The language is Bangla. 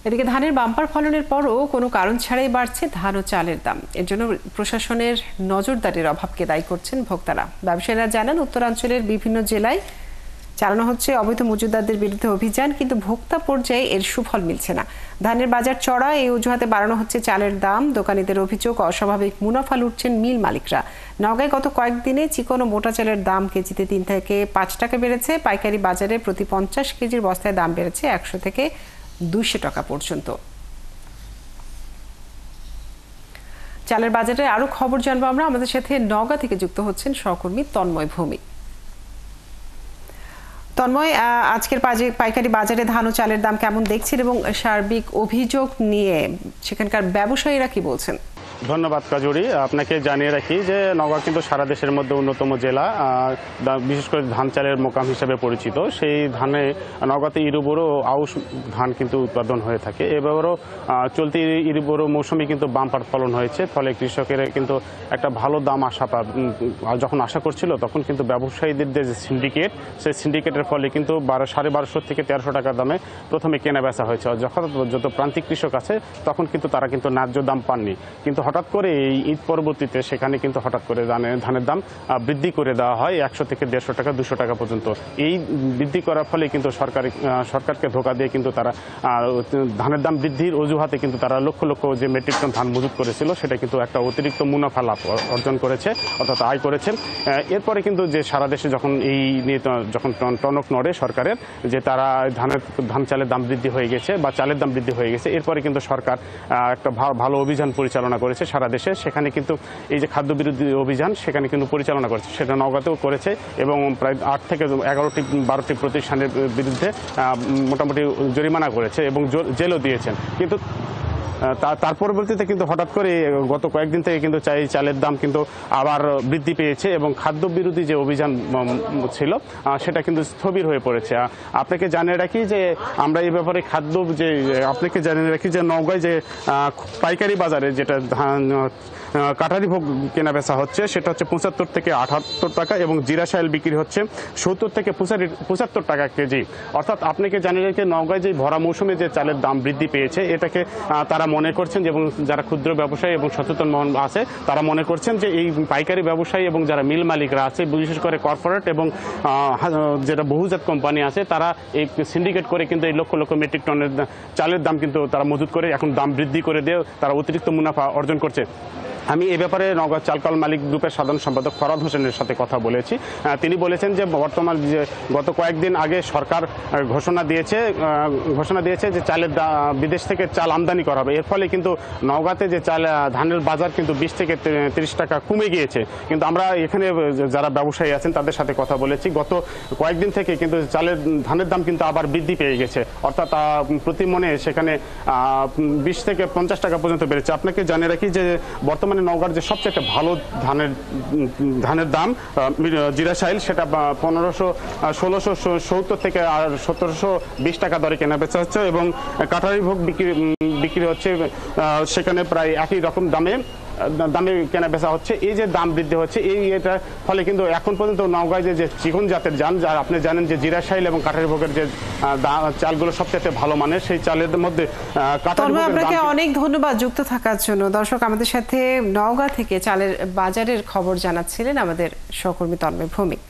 এদিকে ধানের বাম্পার ফলনের পরও কোনো কারণ ছাড়াই বাড়ছে ধান ও চালের দাম। এর জন্য প্রশাসনের নজরদারির অভাবকে দায়ী করছেন ভোক্তারা। ব্যবসায়ীরা জানান, উত্তরাঞ্চলের বিভিন্ন জেলায় চালানো হচ্ছে অবৈধ মজুতদারদের বিরুদ্ধে অভিযান, কিন্তু ভোক্তা পর্যায়ে এর সুফল মিলছে না। ধানের বাজার চড়া, এই অজুহাতে বাড়ানো হচ্ছে চালের দাম। দোকানীদের অভিযোগ, অস্বাভাবিক মুনাফা লুটছেন মিল মালিকরা। নওগাঁয় গত কয়েকদিনে চিকন ও মোটা চালের দাম কেজিতে 3 থেকে 5 টাকা বেড়েছে। পাইকারি বাজারে প্রতি 50 কেজির বস্তায় দাম বেড়েছে 100 থেকে 200 টাকা পর্যন্ত। চালের বাজারে আরো খবর জানবো আমরা। আমাদের সাথে নওগাঁ থেকে যুক্ত হচ্ছেন সহকর্মী তন্ময় ভৌমিক। তন্ময়, আজকের পাইকারি বাজারে ধান ও চালের দাম কেমন দেখছেন এবং সার্বিক অভিযোগ নিয়ে সেখানকার ব্যবসায়ীরা কি বলছেন? ধন্যবাদ কাজুরি। আপনাকে জানিয়ে রাখি যে নওগাঁ কিন্তু সারা দেশের মধ্যে অন্যতম জেলা, বিশেষ করে ধান চালের মোকাম হিসেবে পরিচিত। সেই ধানে নওগাঁতে ইরুবোরো ও আউশ ধান কিন্তু উৎপাদন হয়ে থাকে। এবারও চলতি ইরুবোরো মৌসুমে কিন্তু বাম্পার ফলন হয়েছে, ফলে কৃষকের কিন্তু একটা ভালো দাম যখন আশা করছিল, তখন কিন্তু ব্যবসায়ীদের যে সিন্ডিকেট, সেই সিন্ডিকেটের ফলে কিন্তু 1250 থেকে 1300 টাকা দামে প্রথমে কেনা বেচা হয়েছে। যখন যত প্রান্তিক কৃষক আছে, তখন কিন্তু তারা কিন্তু ন্যায্য দাম পাননি। কিন্তু হঠাৎ করে এই ঈদ পরবর্তীতে সেখানে কিন্তু হঠাৎ করে ধানের দাম বৃদ্ধি করে দেওয়া হয় 100 থেকে 150 টাকা 200 টাকা পর্যন্ত। এই বৃদ্ধি করার ফলে কিন্তু সরকারকে ধোঁকা দিয়ে কিন্তু তারা ধানের দাম বৃদ্ধির অজুহাতে কিন্তু তারা লক্ষ লক্ষ যে মেট্রিক টন ধান মজুত করেছিল, সেটা কিন্তু একটা অতিরিক্ত মুনাফা লাভ অর্জন করেছে, অর্থাৎ আয় করেছে। এরপরে কিন্তু যে সারা দেশে যখন এই নিয়ে যখন টনক নড়ে সরকারের, যে তারা ধান চালের দাম বৃদ্ধি হয়ে গেছে বা চালের দাম বৃদ্ধি হয়ে গেছে, এরপরে কিন্তু সরকার একটা ভালো অভিযান পরিচালনা করেছে সারা দেশে। সেখানে কিন্তু এই যে খাদ্য বিরোধী অভিযান, সেখানে কিন্তু পরিচালনা করেছে, সেটা নওগাঁতেও করেছে এবং প্রায় 8 থেকে 12টি প্রতিষ্ঠানের বিরুদ্ধে মোটামুটি জরিমানা করেছে এবং জেলও দিয়েছেন। কিন্তু তার পরবর্তীতে কিন্তু হঠাৎ করে গত কয়েকদিন থেকে কিন্তু চালের দাম কিন্তু আবার বৃদ্ধি পেয়েছে এবং খাদ্য বিরোধী যে অভিযান ছিল, সেটা কিন্তু স্থবির হয়ে পড়েছে। আপনাকে জানিয়ে রাখি যে আমরা এই ব্যাপারে নওগাঁয় যে পাইকারি বাজারে যেটা ধান কাঠারি ভোগ কেনা বেচা হচ্ছে, সেটা হচ্ছে 75 থেকে 78 টাকা এবং জিরা সাইল বিক্রি হচ্ছে 70 থেকে 75 টাকা কেজি। অর্থাৎ আপনাকে জানিয়ে রাখি, নওগাঁয় যে ভরা মৌসুমে যে চালের দাম বৃদ্ধি পেয়েছে, এটাকে তারা মনে করছেন, এবং যারা ক্ষুদ্র ব্যবসায়ী এবং সচেতন মন আছে, তারা মনে করছেন যে এই পাইকারি ব্যবসায়ী এবং যারা মিল মালিকরা আছে, বিশেষ করে কর্পোরেট এবং যেটা বহুজাত কোম্পানি আছে, তারা এই সিন্ডিকেট করে কিন্তু এই লক্ষ লক্ষ মেট্রিক টনের চালের দাম কিন্তু তারা মজুত করে এখন দাম বৃদ্ধি করে দিয়ে তারা অতিরিক্ত মুনাফা অর্জন করছে। আমি এ ব্যাপারে নওগাঁ চালকল মালিক গ্রুপের সাধারণ সম্পাদক ফরাদ হোসেনের সাথে কথা বলেছি। তিনি বলেছেন যে বর্তমান যে গত কয়েকদিন আগে সরকার ঘোষণা দিয়েছে যে বিদেশ থেকে চাল আমদানি করা হবে। এর ফলে কিন্তু নওগাঁতে যে ধানের বাজার কিন্তু 20 থেকে 30 টাকা কমে গিয়েছে। কিন্তু আমরা এখানে যারা ব্যবসায়ী আছেন তাদের সাথে কথা বলেছি, গত কয়েকদিন থেকে কিন্তু ধানের দাম কিন্তু আবার বৃদ্ধি পেয়ে গেছে, অর্থাৎ প্রতি মনে সেখানে 20 থেকে 50 টাকা পর্যন্ত বেড়েছে। আপনাকে জানিয়ে রাখি যে বর্তমানে নওগাঁর যে সবচেয়ে ভালো ধানের দাম জিরা সাইল, সেটা 1670 থেকে 1720 টাকা দরে কেনা বেচা হচ্ছে এবং কাঠারি ভোগ বিক্রি হচ্ছে সেখানে প্রায় একই রকম দামে কেনা বেচা হচ্ছে। এই যে দাম বৃদ্ধি হচ্ছে, এটার ফলে কিন্তু এখন পর্যন্ত নওগাঁয় যে চিকন জাতের যার আপনি জানেন যে জিরা সাইল এবং কাঠারি ভোগের যে চালগুলো সবচেয়ে ভালো মানের, সেই চালের মধ্যে আপনাকে অনেক ধন্যবাদ যুক্ত থাকার জন্য। দর্শক, আমাদের সাথে নওগাঁ থেকে চালের বাজারের খবর জানাচ্ছিলেন আমাদের সহকর্মী তন্ময় ভৌমিক।